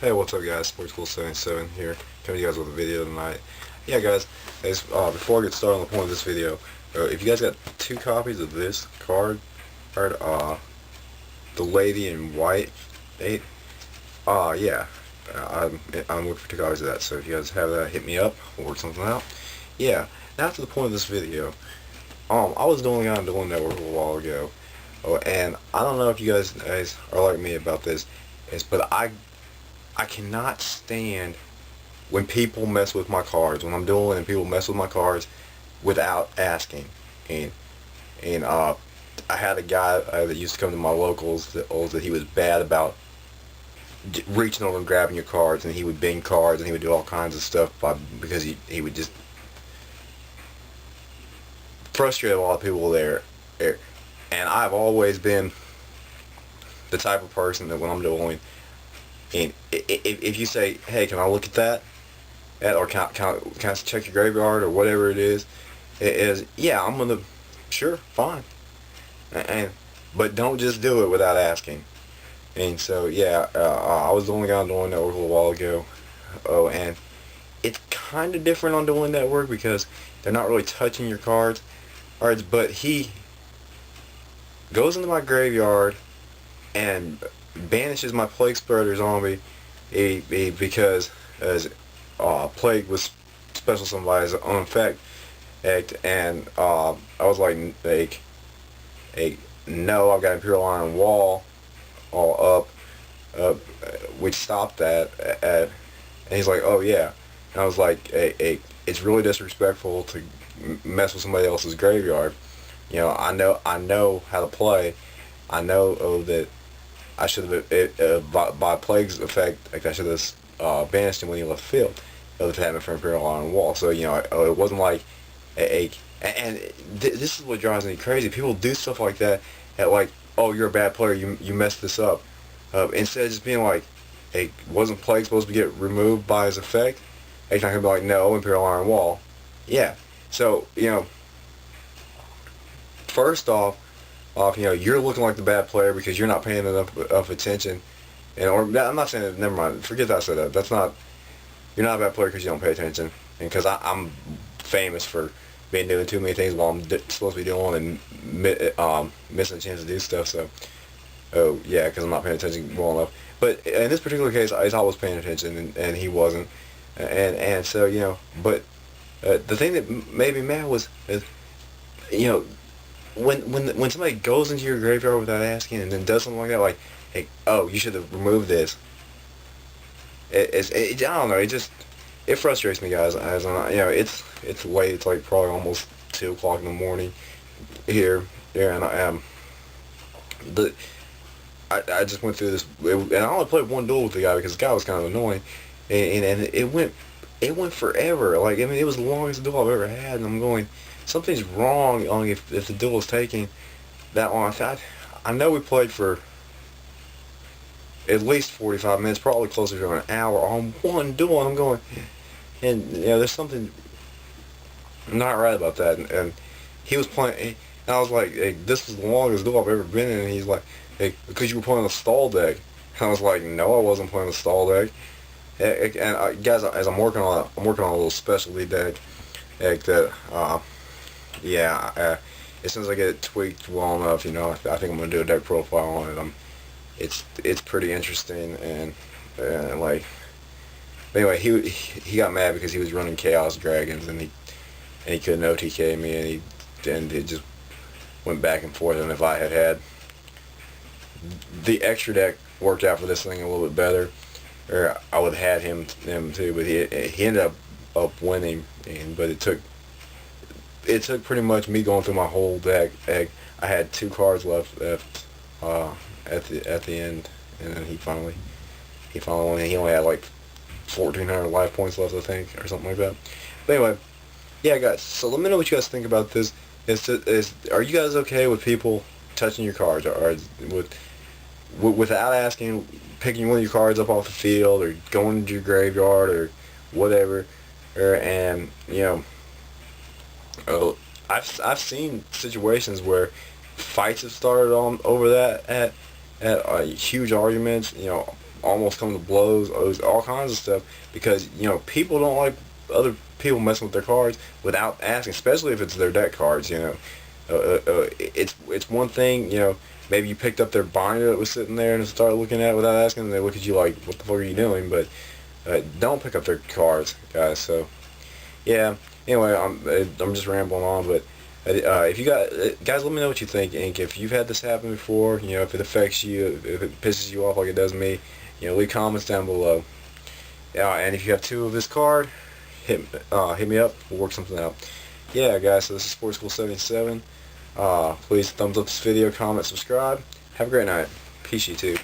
Hey, what's up guys? Sportskool77 here, coming to you guys with a video tonight. Yeah guys, before I get started on the point of this video, if you guys got two copies of this card, the lady in white, yeah, I'm looking for two copies of that, so if you guys have that, hit me up, we'll work something out. Yeah, now to the point of this video, I was doing on Dual Network a while ago, and I don't know if you guys are like me about this, but I cannot stand when people mess with my cards. When I'm dueling and people mess with my cards without asking. And I had a guy that used to come to my locals that he was bad about reaching over and grabbing your cards, and he would bing cards and he would do all kinds of stuff because he would just frustrate a lot of people there. And I've always been the type of person that when I'm dueling, and if you say, hey, can I look at that? Or can I check your graveyard or whatever it is? Yeah, I'm gonna, sure, fine. But don't just do it without asking. And so, yeah, I was the only guy doing Network a little while ago. Oh, and it's kind of different on Dueling Network because they're not really touching your cards. Alright, but he goes into my graveyard and banishes my Plague Spreader zombie because Plague was special somebody's own effect, and I was like, no, I've got Imperial Iron Wall all up, which stopped that, and he's like, oh yeah, and I was like, it's really disrespectful to mess with somebody else's graveyard. You know, I know how to play. I know that I should have, by Plague's effect, like I should have banished him when he left the field. If it hadn't been for Imperial Iron Wall. So, you know, it wasn't like this is what drives me crazy. People do stuff like that at like, oh, you're a bad player, you messed this up. Instead of just being like, hey, wasn't Plague supposed to get removed by his effect? They're not going to be like, no, Imperial Iron Wall. Yeah. So, you know, first off, you know, you're looking like the bad player because you're not paying enough attention. Or I'm not saying that, never mind, forget that I said that. That's not, you're not a bad player because you don't pay attention. And because I'm famous for doing too many things while I'm supposed to be doing and missing a chance to do stuff. So, oh yeah, because I'm not paying attention well enough. But in this particular case, I was paying attention and he wasn't. And so, you know, but the thing that made me mad was, you know, when somebody goes into your graveyard without asking and then does something like that, like, hey, oh, you should have removed this. I don't know. It frustrates me, guys. As you know, it's late. It's like probably almost 2 o'clock in the morning here, and I just went through this, and I only played one duel with the guy because the guy was kind of annoying, and it went forever. Like, I mean, it was the longest duel I've ever had, and I'm going, something's wrong if the duel is taking that long. I know we played for at least 45 minutes, probably closer to an hour on one duel, and I'm going, and you know, there's something not right about that. And he was playing, and I was like, hey, this is the longest duel I've ever been in, and he's like, hey, because you were playing a stall deck. And I was like, no, I wasn't playing a stall deck. And guys, as I'm working on a little specialty deck that, yeah, as soon as I get it tweaked well enough, you know, I think I'm gonna do a deck profile on it. It's pretty interesting, and like, anyway, he got mad because he was running Chaos Dragons and he couldn't OTK me, and it just went back and forth. And if I had the extra deck worked out for this thing a little bit better, or I would have had him too. But he ended up winning, but it took pretty much me going through my whole deck. I had 2 cards left at the end, and then he finally won. He only had like 1,400 life points left, I think, or something like that. But anyway, yeah, guys. So let me know what you guys think about this. Are you guys okay with people touching your cards, or without asking, picking one of your cards up off the field, or going to your graveyard, or whatever, and you know, I've seen situations where fights have started over that at huge arguments. You know, almost come to blows, all kinds of stuff, because people don't like other people messing with their cards without asking, especially if it's their deck cards. It's one thing, maybe you picked up their binder that was sitting there and started looking at it without asking, and they look at you like, what the fuck are you doing? But don't pick up their cards, guys. So yeah, anyway, I'm just rambling on, but if you guys, let me know what you think, and if you've had this happen before, if it affects you, if it pisses you off like it does me, leave comments down below. And if you have 2 of this card, hit me up. We'll work something out. Yeah, guys. So this is Sportskool77. Please thumbs up this video, comment, subscribe. Have a great night. Peace, you too.